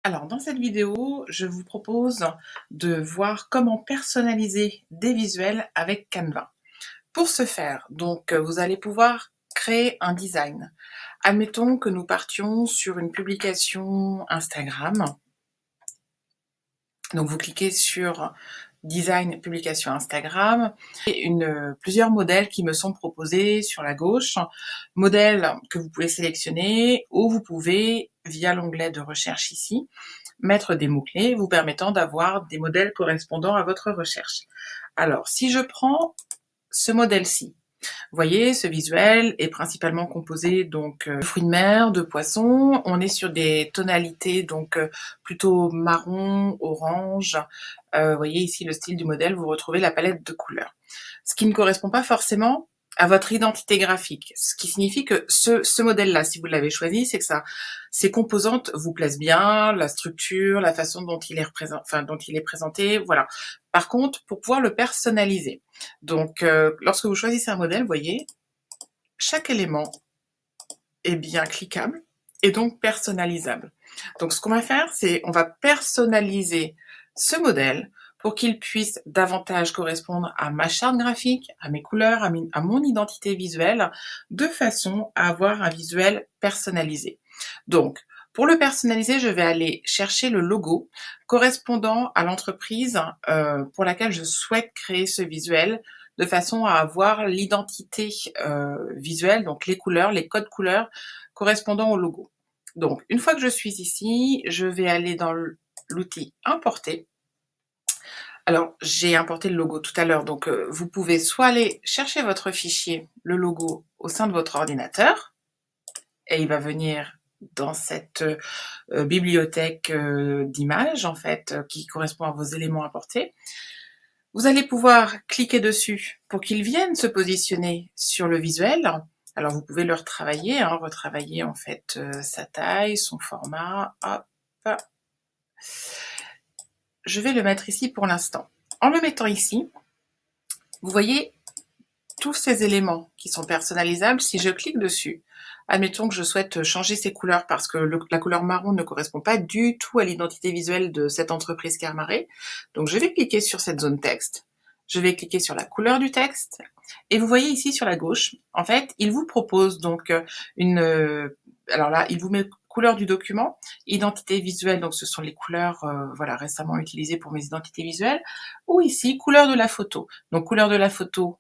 Alors, dans cette vidéo, je vous propose de voir comment personnaliser des visuels avec Canva. Pour ce faire, donc, vous allez pouvoir créer un design. Admettons que nous partions sur une publication Instagram. Donc, vous cliquez sur Design, publication Instagram, et plusieurs modèles qui me sont proposés sur la gauche. Modèles que vous pouvez sélectionner ou vous pouvez, via l'onglet de recherche ici, mettre des mots-clés vous permettant d'avoir des modèles correspondant à votre recherche. Alors, si je prends ce modèle-ci, vous voyez, ce visuel est principalement composé donc de fruits de mer, de poissons. On est sur des tonalités donc plutôt marron, orange. Vous voyez ici le style du modèle, vous retrouvez la palette de couleurs. Ce qui ne correspond pas forcément à votre identité graphique. Ce qui signifie que ce modèle-là, si vous l'avez choisi, c'est que ses composantes vous plaisent bien, la structure, la façon dont il est présenté, voilà. Par contre, pour pouvoir le personnaliser, donc lorsque vous choisissez un modèle, vous voyez, chaque élément est bien cliquable et donc personnalisable. Donc ce qu'on va faire, c'est on va personnaliser ce modèle pour qu'il puisse davantage correspondre à ma charte graphique, à mes couleurs, à mon identité visuelle, de façon à avoir un visuel personnalisé. Donc, pour le personnaliser, je vais aller chercher le logo correspondant à l'entreprise pour laquelle je souhaite créer ce visuel, de façon à avoir l'identité visuelle, donc les couleurs, les codes couleurs correspondant au logo. Donc, une fois que je suis ici, je vais aller dans l'outil importer. Alors, j'ai importé le logo tout à l'heure, donc vous pouvez soit aller chercher votre fichier, le logo, au sein de votre ordinateur, et il va venir dans cette bibliothèque d'images, en fait, qui correspond à vos éléments importés. Vous allez pouvoir cliquer dessus pour qu'il vienne se positionner sur le visuel. Alors, vous pouvez le retravailler, retravailler en fait sa taille, son format. Hop. Je vais le mettre ici pour l'instant. En le mettant ici, vous voyez tous ces éléments qui sont personnalisables. Si je clique dessus, admettons que je souhaite changer ces couleurs parce que la couleur marron ne correspond pas du tout à l'identité visuelle de cette entreprise Kermaré. Donc je vais cliquer sur cette zone texte. Je vais cliquer sur la couleur du texte. Et vous voyez ici sur la gauche, en fait, il vous propose donc alors là, il vous met couleur du document, identité visuelle, donc ce sont les couleurs voilà, récemment utilisées pour mes identités visuelles, ou ici, couleur de la photo. Donc couleur de la photo,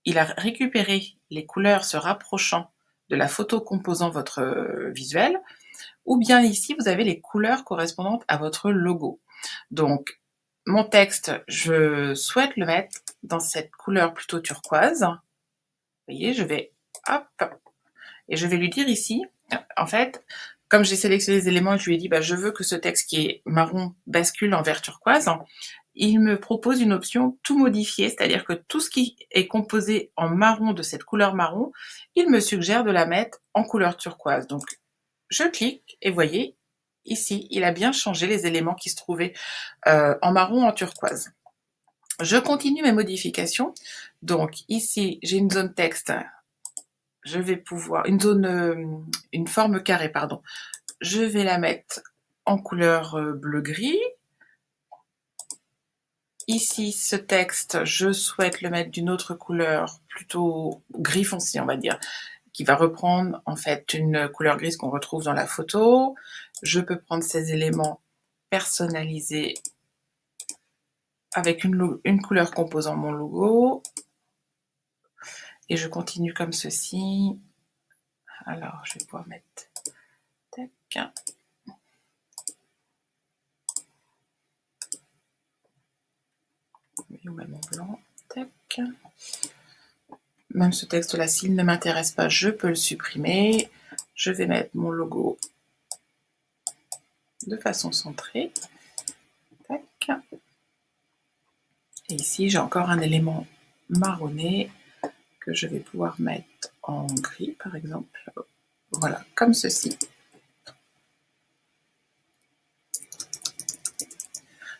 il a récupéré les couleurs se rapprochant de la photo composant votre visuel, ou bien ici, vous avez les couleurs correspondantes à votre logo. Donc, mon texte, je souhaite le mettre dans cette couleur plutôt turquoise. Vous voyez, je vais, hop, et je vais lui dire ici, en fait, comme j'ai sélectionné les éléments, je lui ai dit, je veux que ce texte qui est marron bascule en vert turquoise. Il me propose une option tout modifier, c'est-à-dire que tout ce qui est composé en marron de cette couleur marron, il me suggère de la mettre en couleur turquoise. Donc, je clique et voyez, ici, il a bien changé les éléments qui se trouvaient en marron en turquoise. Je continue mes modifications. Donc, ici, j'ai une zone texte. Je vais pouvoir, une forme carrée, pardon. Je vais la mettre en couleur bleu-gris. Ici, ce texte, je souhaite le mettre d'une autre couleur, plutôt gris foncé, on va dire, qui va reprendre en fait une couleur grise qu'on retrouve dans la photo. Je peux prendre ces éléments personnalisés avec une couleur composant mon logo. Et je continue comme ceci. Alors, je vais pouvoir mettre... Tac. Où est mon blanc? Tac. Même ce texte-là, s'il ne m'intéresse pas, je peux le supprimer. Je vais mettre mon logo de façon centrée. Tac. Et ici, j'ai encore un élément marronné que je vais pouvoir mettre en gris, par exemple. Voilà, comme ceci.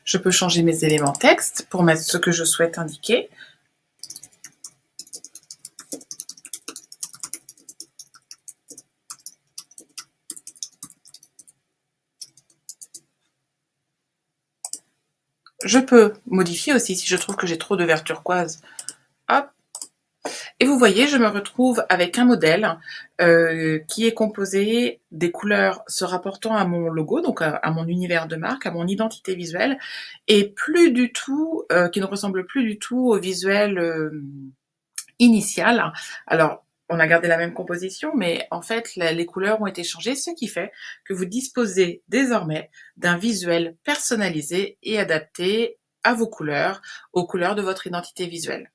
Je peux changer mes éléments texte pour mettre ce que je souhaite indiquer. Je peux modifier aussi si je trouve que j'ai trop de vert turquoise. Hop. Et vous voyez, je me retrouve avec un modèle qui est composé des couleurs se rapportant à mon logo, donc à mon univers de marque, à mon identité visuelle, et plus du tout, qui ne ressemble plus du tout au visuel initial. Alors, on a gardé la même composition, mais en fait, les couleurs ont été changées, ce qui fait que vous disposez désormais d'un visuel personnalisé et adapté à vos couleurs, aux couleurs de votre identité visuelle.